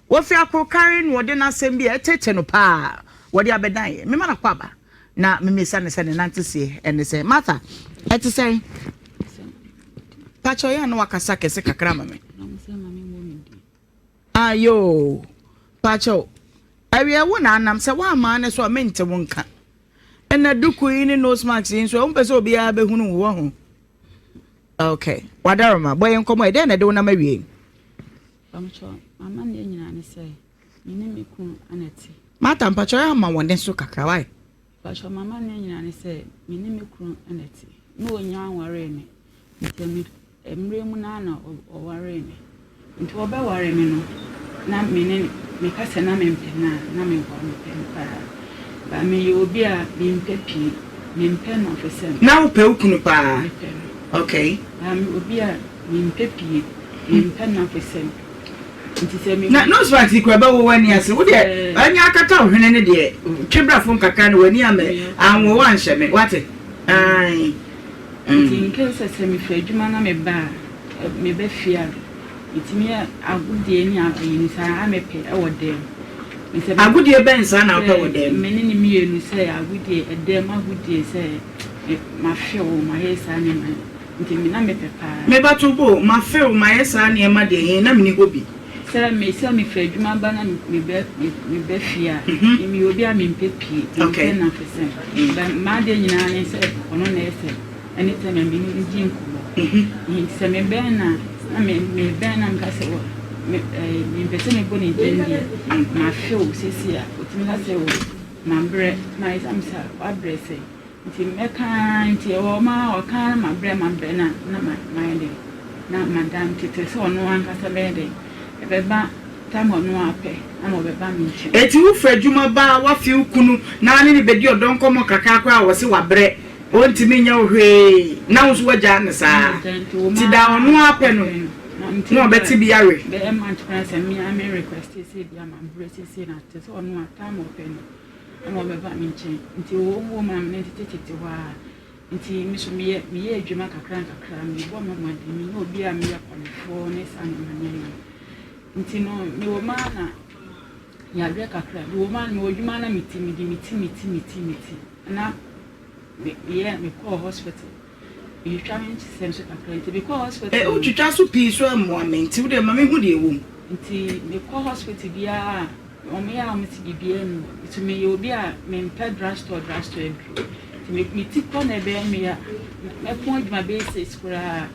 wo fi akokare no de na asem bi etete no pa wo de abedan me ma na kwaba na me mesa ne se ne nante se ene se mata eti se pacho ya no wakasa kese kakra ma me ayo Pacho. Area one anam se wa man so mente wonka. Ena duku ini nose marks in so umpe so bia be hunu wo ho. Okay. Wadaroma boy enkomo e dey na de wona mawie. Pacho, mama ne nyina ne say. Mini me ku anati. Mata mpacho ya ma wonde so kakra why? Pacho mama ne nyina ne say. Mini me ku anati. No nya anware me. Ntemi emre mu na na oware me. Nti obe ware me no. Na mini me kase na me mpena na me kwa mpena. Ba me obi a me mpepi, me mpena ofesem. Na upe ukunu pa. Okay. Obi a me mpepi, me mpena ofesem. Na no swat ikwa ba wo wani ase wo de anya akata ohwene ne de twebra fon kakra ne wani ame anwo wa nhye me wate ai nke se me fa adwuma na me ba me ba fia itimi agudie ni abayi sa amepe e wode agudie ben sa na wo wode me ni mienu se agudie edem agudie se ma fio ma yesa ni ma ntimi na me pepa me ba tubo ma fio ma yesa ni e ma de na me ni hobi se me fa adwuma ba na me be fia imi obi a me mpepi na fese ba ma de nyina ni se ono na ese anytime me ni jinko se me be na me be na nkase wo me pese me boni jendi ma feel sesia otimi ka se wo ma bre ma isamsa wa bre se nti me kan nti o ma o kan ma bre na ma ende na madam tete so no ankasa be de e ba tam onu ape na o be ba mi nche eti wo fradwuma ba wa fi ukunu na ne be di odon komo kaka kwa wo se wa bre o ntimi nya ohwe na wo so waja ne sa ti da onu ape no no beti biare be e man try say me am request say dia man brace say na te so onu atam open no be ba mi nche nti wo ma me tete wa nti mi so me ye adwuma kakra mi bo ma ma di mi no bi a me ya kwalifo ne sa na manya nti no mi wo ma na ya dre kakra wo ma no adwuma na miti na me call hospital you trying to send so kakra nti because hospital o twitwa so pi so amwa me nti wo de ma me hu de ewo nti me call hospital bia o me ya o me ti bibia no nti me obi a me mpa drugstore edru nti me ti ko na be me ya me point my basis kura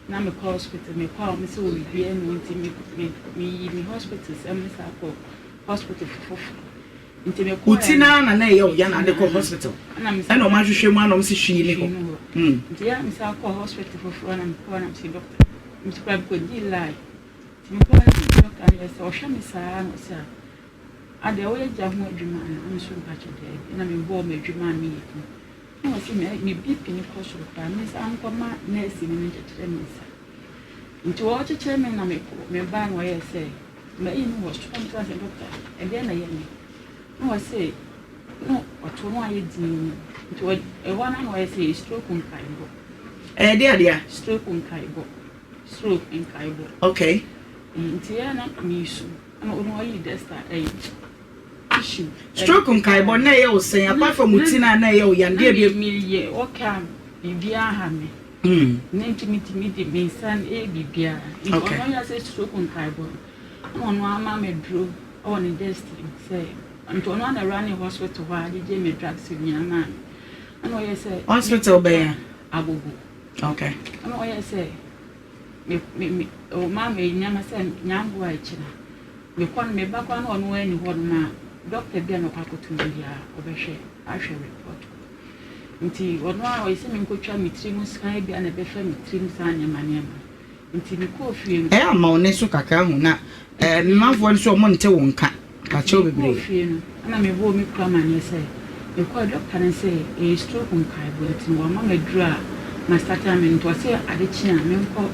na me call hospital me call me so bibia no nti me hospital me sa ko hospital fufu nti me ko utina na ye o ya na de ko hospital na o ma hwehwe mu anom se hwi ni ko nti ya me sa ko hospital fufu na me ko na me doctor nti kwa ko di lie nti me ko doctor na se o hwe me sa no se ade o ye ja ho adwuma na me so ba che de na me bo me adwuma mi yi no se me bipi ni ko so pa me sa anko ma nurse ni me che me sa nti o che me na me ba no ye se me in was to come to the doctor and then I no I say no what to no I did to a one I say stroke on Kaibo dear stroke on Kaibo stroke in Kaibo okay in Tiana Misu I'm only desta issue stroke on Kaibo na ye o say apart from utina na ye o yan dear me o can be ha me Nentimity me son a bibia okay I say stroke on Kaibo on one mamma drew on a destiny say until one running hospital while they gave me drugs in your man. And what I say hospital bear Abu. Okay. And what I say me oh mammy never send young white china. Me call me back on when one ma Dr. Biano Paco to me over I shall report. Until one hour I see me coach me 3 months sky be and a befer me 3 months and your man. Until me call for you. Eh, ma oneso kakra hu na mafo nso mo nte wonka ka che obebre na me bo me kra man ye say me call doctor and say e stroke on kai bo tin wa ma medura ma start me to say ade chi a me ko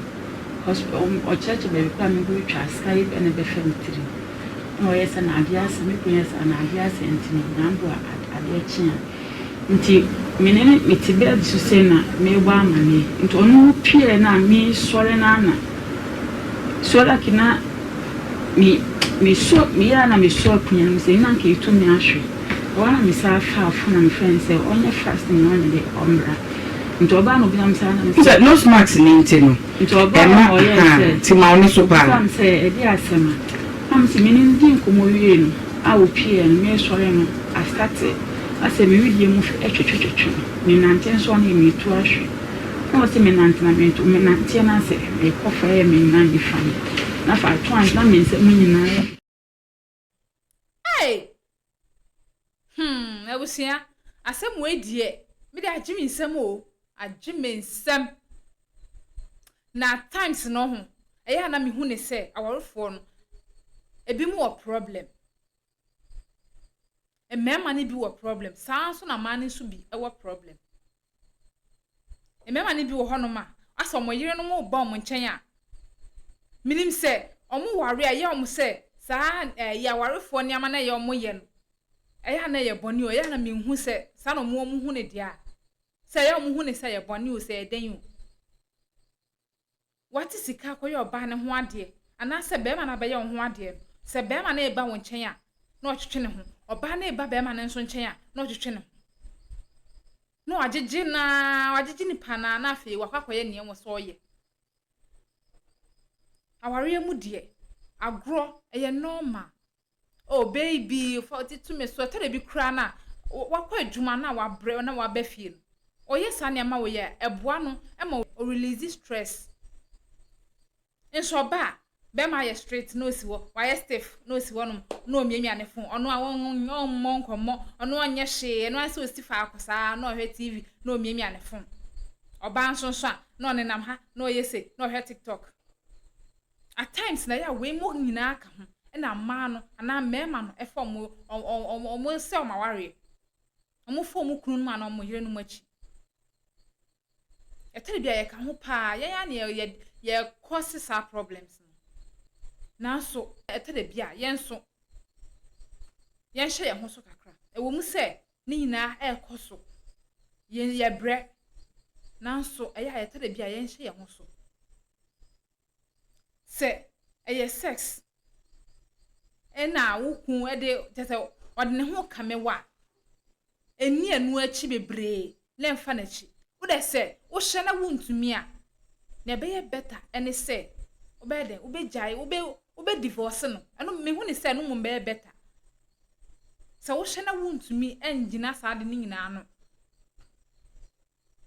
hospital o church be kra me go twa sky be na be fam 3 no yes na adias me ko yes na adias entini na mbo ade chi a nti menene me tibe so say na me wa amane nti onu pie na me sore na na so like na me so me ya na me so punya me say na nke itu me ahwe wana me sa fa na me friend say onye fasting on the Obra nti oba no bi na me sa na me say no smacks ni nti no nti oba no o ye say ti ma oni so ba am say e di asema am si menin din ko mo wie no a wo pie no me sori no I started ase me wi mu etwetwetwe ni nanten so na me tu ahwe na se me nanten na me tu me nanten na se me kofa e me nan di fan na fa twan na me se mu nyina hey abusia asem we die me de agime nsem o agime nsem na times no ho eya na me hu ne se aworofo no ebi mu problem emema ne bi wo problem saa so na man so bi e wo problem emema ne bi wo hono ma aso mo yire no mo ba mo nchen a minim se omo ware a ye omo se saa ya warefo ne ama na ye omo ye no eya na ye boni o ya na me hu se saa no mo hu ne dia se ye omo hu ne se ye boni o se eden o wati sika ko ye oba ne ho ade ana se be ma na be ye ho ade se be ma na e ba wo nchen a na otwetwe ne ho oba na e ba be ma na nso nchen a na otwetwe ne ho no agege ni pana na afi wakwakoye ne enwo so ye aware mu de agro eye normal oh baby 42 me so tere bi kra na wakwa adwuma na wabre na wabafie no oye sane ma wo ye eboa no e ma o release stress enso ba be ma ye straight no si wo wa ye stiff no si wo no no miamia ne fon ono a won nkomo ono anye hye no ase o stiff akosa no hwe tv no miamia ne fon oba nso so a no ne nam ha no ye se no hwe tiktok at times na ya we mo nyina aka ho na ma no ana mema no e fom o se o ma ware o fom kunu ma no mo yire no machi e tere bia ye ka ho pa ya ne ye cause sa problems nanso etere bia yenso yenhye ye ho so kakra e wo mu se ni nyina e koso ye bre nanso eya etere bia yenhye ye ho so se eye sex ena wukun e de tete ode ne ho kamewa eni anu achi bebre le mfa na chi wo de se wo hye na wuntumi a na be ye better ene se obede obejai obe divorce no eno me hu ne se no mo be better se wo hye na wuntumi engina sa de ni nyina no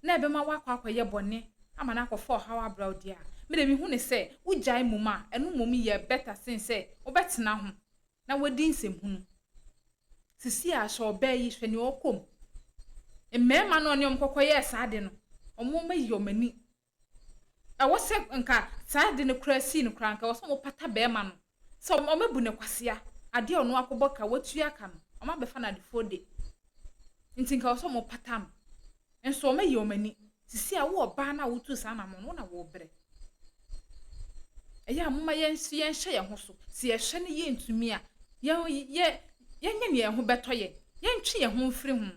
na ebe ma wakwa ye bone ama na akofo hawa abroad a me de me hu ne se wo jai moma eno mom ye better sin se obetena ho na wadi nsem hu no sisi a sho be yi hwe ne okom emema no ne omkokoye sa de no omo ma yi omani awose nka saa de ne kura si ne kura nka wo so mo pata be ma no so o mebu ne kwasea ade ono akoboka watu aka no o ma be fa na de fode ntinka wo so mo pata no enso o ma yi omani sisi a wo ba na wotu saa na mo no na wo bre eya mama yenhye ye ho so si ye hye ne ye ntumi a ye nye ne ye ho beto ye ntwe ye ho mfiri ho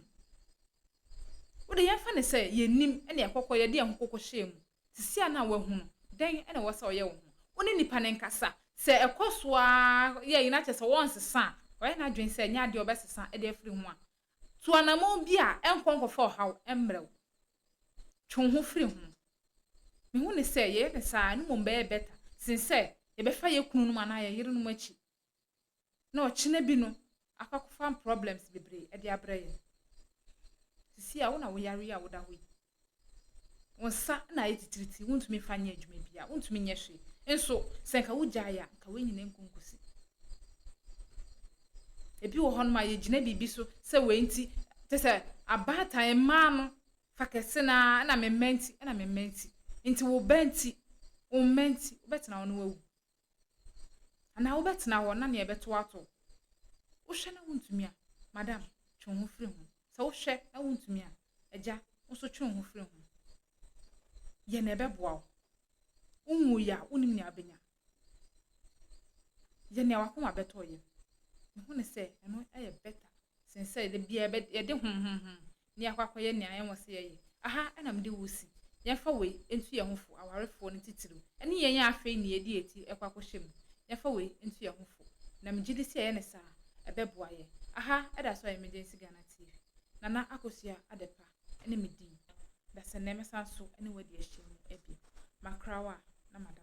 wo de ye fa ne se ye nim ene ekokọ ye de ye ho kokọ hyemu sisi ana wa hu no den ene wo se oye wo hu woni nipa ne nkasa se ekoso a ye ina che se won sesa oye na dwen se nya de obesesa e de afiri hu a to anamo bi a enkonkofo haw emrew twon hu firi hu me hu ne se ye ne sa ni mo be better since ye be fa ye kunu no ma na ye yire no machi na o chine bi no akwakofa problems bebre e de abraye sisi a wo na wo yare a wo da ho wonsa na yetitiriti wontumi fanya adwuma bia wontumi nye hwe enso senka wo jaya ka wenyine nkonkosi ebi wo hono ma ye gina bibi so se wenti te se abata ma no fakese na mementi nti wo benti o menti obetena wo no wawu ana wo betena wo na ne e beto ato wo hwe na wontumi a madam twon ho firi ho se wo hwe na wontumi a eja wo so twon ho firi ho ye na beboa unwu ya unim ni abenya ye na wakoma beto ye me hu ne se eno e better sense de bia ye de ni akwakoye ni ayen wo se ye aha ana mde wusi ye fa we entu ye hofo awarefo ne titiru ene ye nya afi ni edi eti ekwakohyem ye fa we entu ye hofo na mjidi se ye ne sa ebeboa ye aha eda so emergency Ghana TV nana akosia adepa ene medi da se neme sanso ene wadi ahyem ebi makrawa na madam